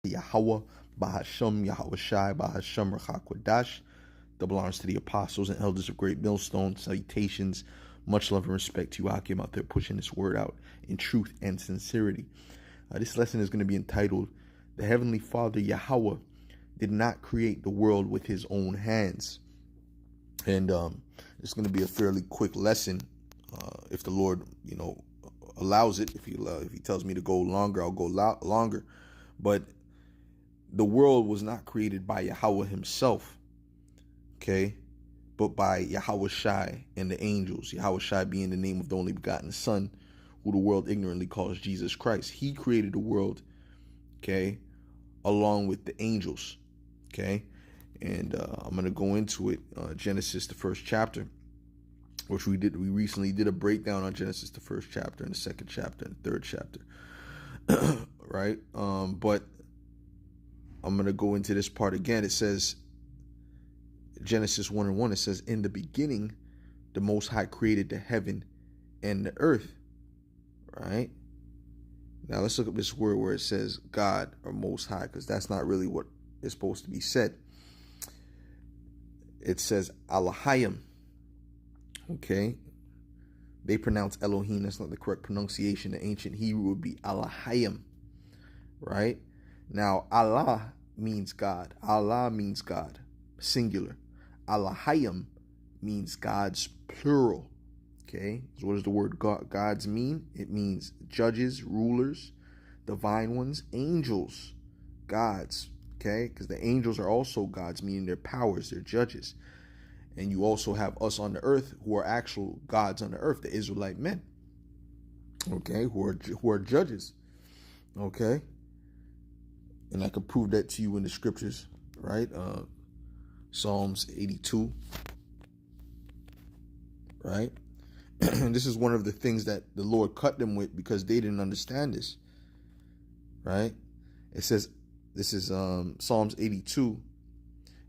YAHAWAH, Bahasham, YAHAWASHai, Bahasham, Rachakwadash. Double honors to the apostles and elders of Great Millstone. Salutations. Much love and respect to you, Akim, out there pushing this word out in truth and sincerity. This lesson is going to be entitled, The Heavenly Father, Yahweh, did not create the world with his own hands. And it's going to be a fairly quick lesson. If the Lord, allows it. If he tells me to go longer, I'll go longer. But the world was not created by Yahweh himself, okay, but by YAHAWASHai and the angels. YAHAWASHai being the name of the only begotten Son, who the world ignorantly calls Jesus Christ. He created the world, okay, along with the angels, okay. And I'm going to go into it. Genesis, the first chapter, which we recently did a breakdown on Genesis, the first chapter, and the second chapter, and the third chapter. Right? But I'm going to go into this part again. It says, Genesis 1:1, it says, in the beginning, the Most High created the heaven and the earth. Right? Now let's look up this word where it says God or Most High, because that's not really what is supposed to be said. It says Elohim. Okay? They pronounce Elohim. That's not the correct pronunciation. The ancient Hebrew would be Elohim. Right? Now, Allah means God. Allah means God, singular. Elohim means God's plural. Okay? So what does the word gods mean? It means judges, rulers, divine ones, angels, gods. Okay? Because the angels are also gods, meaning they're powers, they're judges. And you also have us on the earth who are actual gods on the earth, the Israelite men. Okay? Who are judges. Okay? And I can prove that to you in the scriptures, right? Psalms 82, right? And this is one of the things that the Lord cut them with because they didn't understand this, right? It says, this is Psalms 82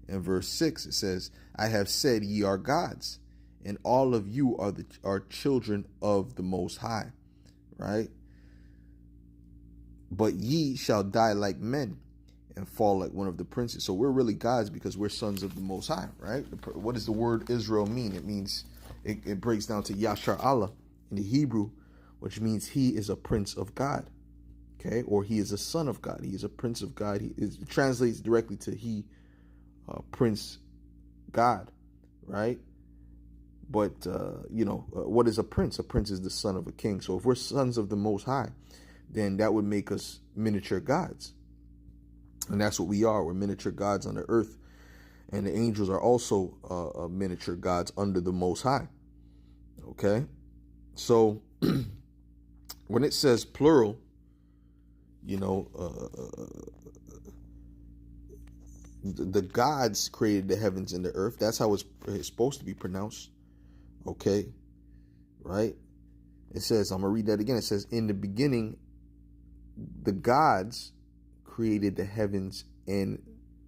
and verse 6. It says, I have said ye are gods, and all of you are children of the Most High, right? But ye shall die like men and fall like one of the princes. So we're really gods because we're sons of the Most High, right? What does the word Israel mean? It means, it breaks down to Yashar Allah in the Hebrew, which means he is a prince of God, okay? Or he is a son of God. He is a prince of God. It translates directly to he, prince God, right? But, what is a prince? A prince is the son of a king. So if we're sons of the Most High, then that would make us miniature gods. And that's what we are. We're miniature gods on the earth. And the angels are also miniature gods under the Most High. Okay? So when it says plural, the gods created the heavens and the earth. That's how it's supposed to be pronounced. Okay? Right? It says, I'm going to read that again. It says, in the beginning, the gods created the heavens and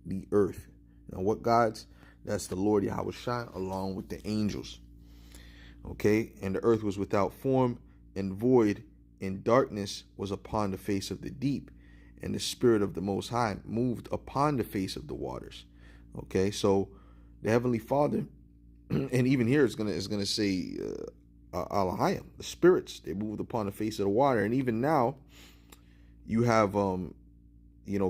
the earth. Now, what gods? That's the Lord YAHAWASHai along with the angels. Okay? And the earth was without form and void, and darkness was upon the face of the deep, and the Spirit of the Most High moved upon the face of the waters. Okay? So the Heavenly Father, and even here it's gonna say Elohim, the spirits, they moved upon the face of the water. And even now, you have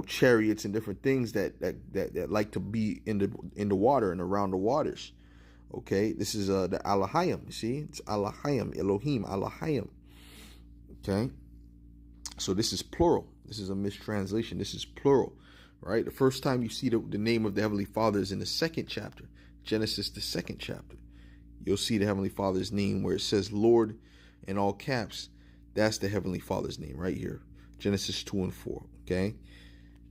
chariots and different things that like to be in the water and around the waters. Okay, this is the Elohim. You see, it's Elohim, Elohim, Elohim. Okay, so this is plural. This is a mistranslation. This is plural, right? The first time you see the name of the Heavenly Father is in the second chapter, Genesis, the second chapter. You'll see the Heavenly Father's name where it says Lord in all caps. That's the Heavenly Father's name right here. Genesis 2 and 4. Okay.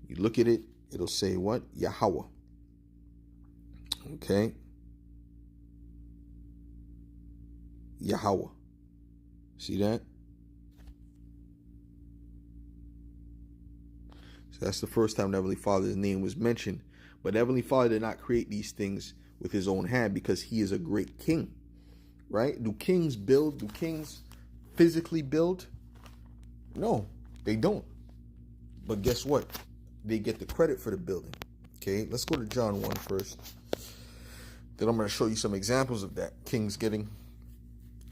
You look at it, it'll say what? Yahawah. Okay. Yahawah. See that? So that's the first time the Heavenly Father's name was mentioned. But the Heavenly Father did not create these things with his own hand because he is a great king. Right? Do kings build? Do kings physically build? No, they don't. But guess what? they get the credit for the building. Okay, let's go to John 1 first. Then I'm going to show you some examples of that. Kings getting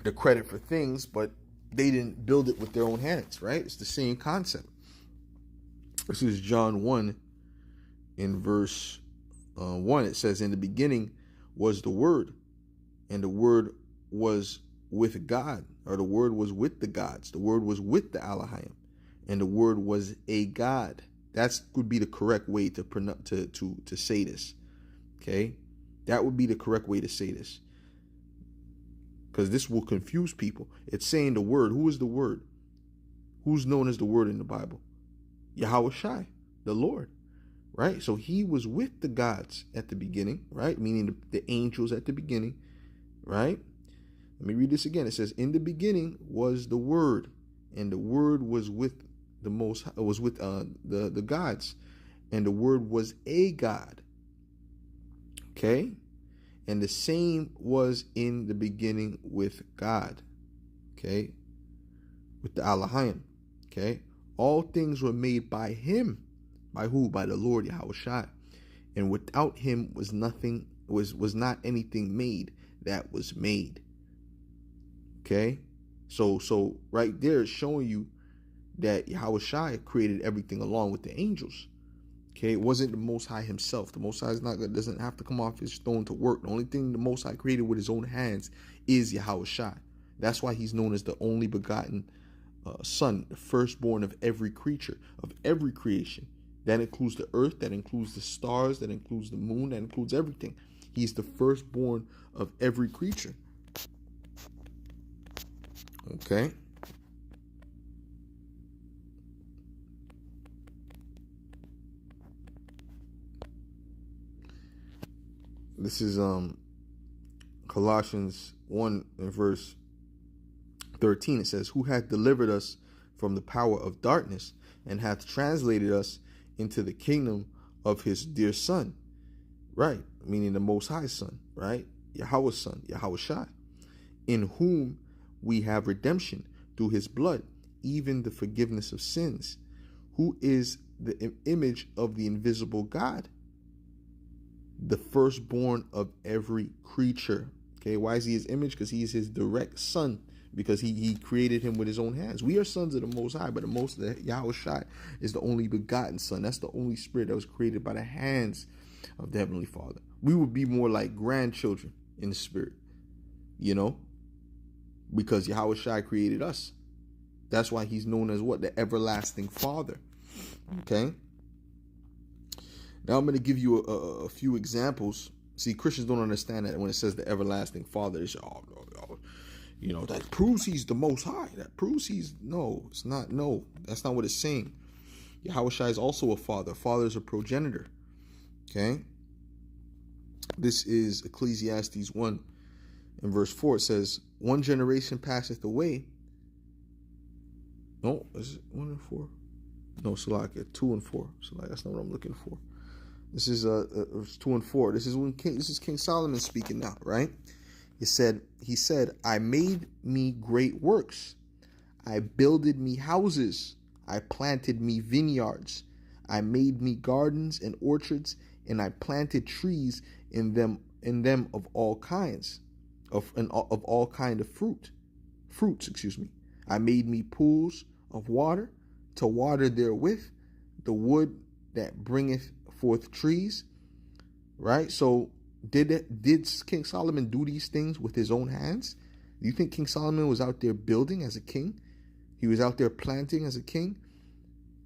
the credit for things, but they didn't build it with their own hands, right? It's the same concept. This is John 1 in verse 1. It says, in the beginning was the Word, and the Word was with God, or the Word was with the gods. The Word was with the Elohim, and the Word was a God. That would be the correct way to say this. Okay, that would be the correct way to say this, because this will confuse people. It's saying the Word. Who is the Word? Who's known as the Word in the Bible? YAHAWAH, the Lord, right? So he was with the gods at the beginning, right? Meaning the angels at the beginning, right? Let me read this again. It says, in the beginning was the Word, and the Word was with the gods, and the Word was a God. Okay? And the same was in the beginning with God. Okay? With the Elohim. Okay? All things were made by him. By who? By the Lord YAHAWAH. And without him was not anything made that was made. Okay? So right there it's showing you that YAHAWAH created everything along with the angels. Okay, it wasn't the Most High himself. The Most High doesn't have to come off his throne to work. The only thing the Most High created with his own hands is YAHAWAH. That's why he's known as the only begotten Son, the firstborn of every creature, of every creation. That includes the earth, that includes the stars, that includes the moon, that includes everything. He's the firstborn of every creature. Okay. This is Colossians 1 and verse 13. It says, who hath delivered us from the power of darkness, and hath translated us into the kingdom of his dear Son. Right, meaning the Most High Son, right? Yahweh's Son, YAHAWAH, in whom we have redemption through his blood, even the forgiveness of sins, who is the image of the invisible God, the firstborn of every creature. Okay, why is he his image? Because he is his direct son, because he created him with his own hands. We are sons of the Most High, but the YAHAWAH is the only begotten Son. That's the only spirit that was created by the hands of the Heavenly Father. We would be more like grandchildren in the spirit, because YAHAWAH created us. That's why he's known as what? The everlasting Father. Okay. Now I'm going to give you a few examples. See, Christians don't understand that when it says the everlasting Father, they say, that proves he's the Most High. That proves no, it's not. No, that's not what it's saying. YAHAWAH is also a father. Father is a progenitor. Okay. This is Ecclesiastes 1 and verse 4. It says, one generation passeth away. No, is it 1 and 4? No, Salakia, 2 and 4. Salakia, that's not what I'm looking for. This is 2 and 4. This is King Solomon speaking now, right? He said, I made me great works. I builded me houses. I planted me vineyards. I made me gardens and orchards, and I planted trees in them of all kinds, of all kind of fruits. I made me pools of water to water therewith, the wood that bringeth forth trees. Right? So did King Solomon do these things with his own hands? Do you think King Solomon was out there building as a king? He was out there planting as a king?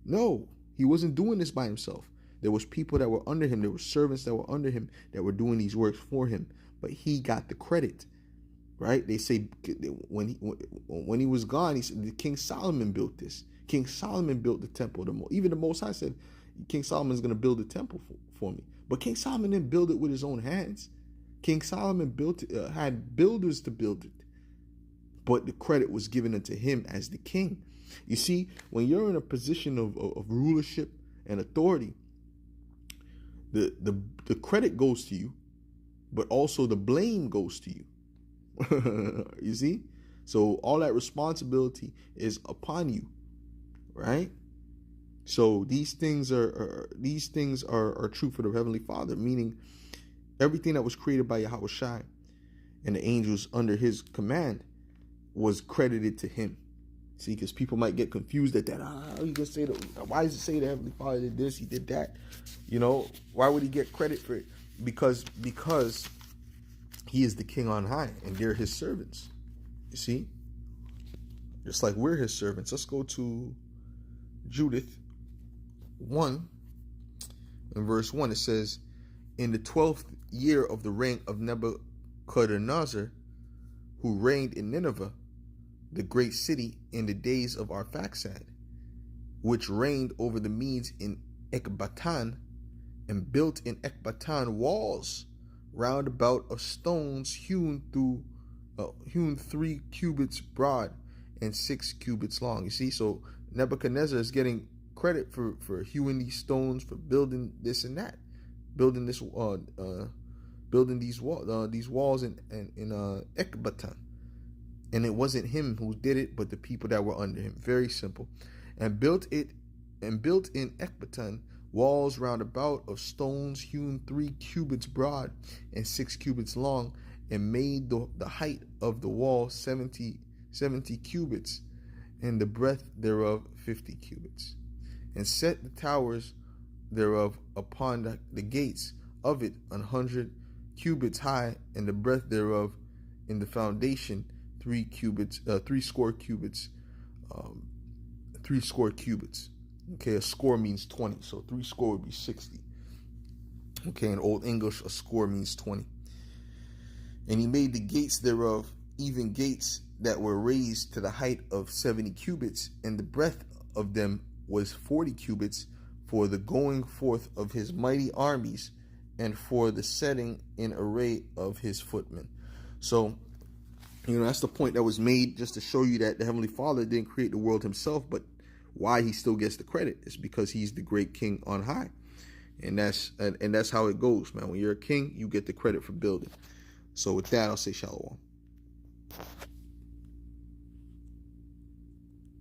No, he wasn't doing this by himself. There was people that were under him. There were servants that were under him that were doing these works for him. But he got the credit, right? They say when he was gone, he said, King Solomon built this. King Solomon built the temple. Even the Most High said, King Solomon is going to build a temple for me. But King Solomon didn't build it with his own hands. King Solomon had builders to build it. But the credit was given unto him as the king. You see, when you're in a position of rulership and authority, the credit goes to you, but also the blame goes to you. You see? So all that responsibility is upon you, right? So these things are true for the Heavenly Father, meaning everything that was created by YAHAWAH and the angels under his command was credited to him. See, because people might get confused at that. You can say why does it say the Heavenly Father did this, he did that? Why would he get credit for it? Because he is the king on high and they're his servants. You see? Just like we're his servants. Let's go to Judith 1 in verse 1. It says, in the 12th year of the reign of Nebuchadnezzar, who reigned in Nineveh, the great city, in the days of Arphaxad, which reigned over the Medes in Ecbatan, and built in Ecbatan walls round about of stones hewn 3 cubits broad and 6 cubits long. You see, so Nebuchadnezzar is getting credit for hewing these stones, for building this and that, building these walls in Ecbatan. And it wasn't him who did it, but the people that were under him. Very simple. And built in Ecbatan walls round about of stones hewn 3 cubits broad and 6 cubits long, and made the height of the wall 70 cubits, and the breadth thereof 50 cubits. And set the towers thereof upon the gates of it 100 cubits high, and the breadth thereof in the foundation 3 score cubits. 3 score cubits. Okay, a score means 20, so 3 score would be 60. Okay, in Old English, a score means 20. And he made the gates thereof, even gates that were raised to the height of 70 cubits, and the breadth of them was 40 cubits, for the going forth of his mighty armies, and for the setting in array of his footmen. So, that's the point that was made, just to show you that the Heavenly Father didn't create the world himself, but why he still gets the credit is because he's the great king on high. And that's how it goes, man. When you're a king, you get the credit for building. So with that, I'll say shalom.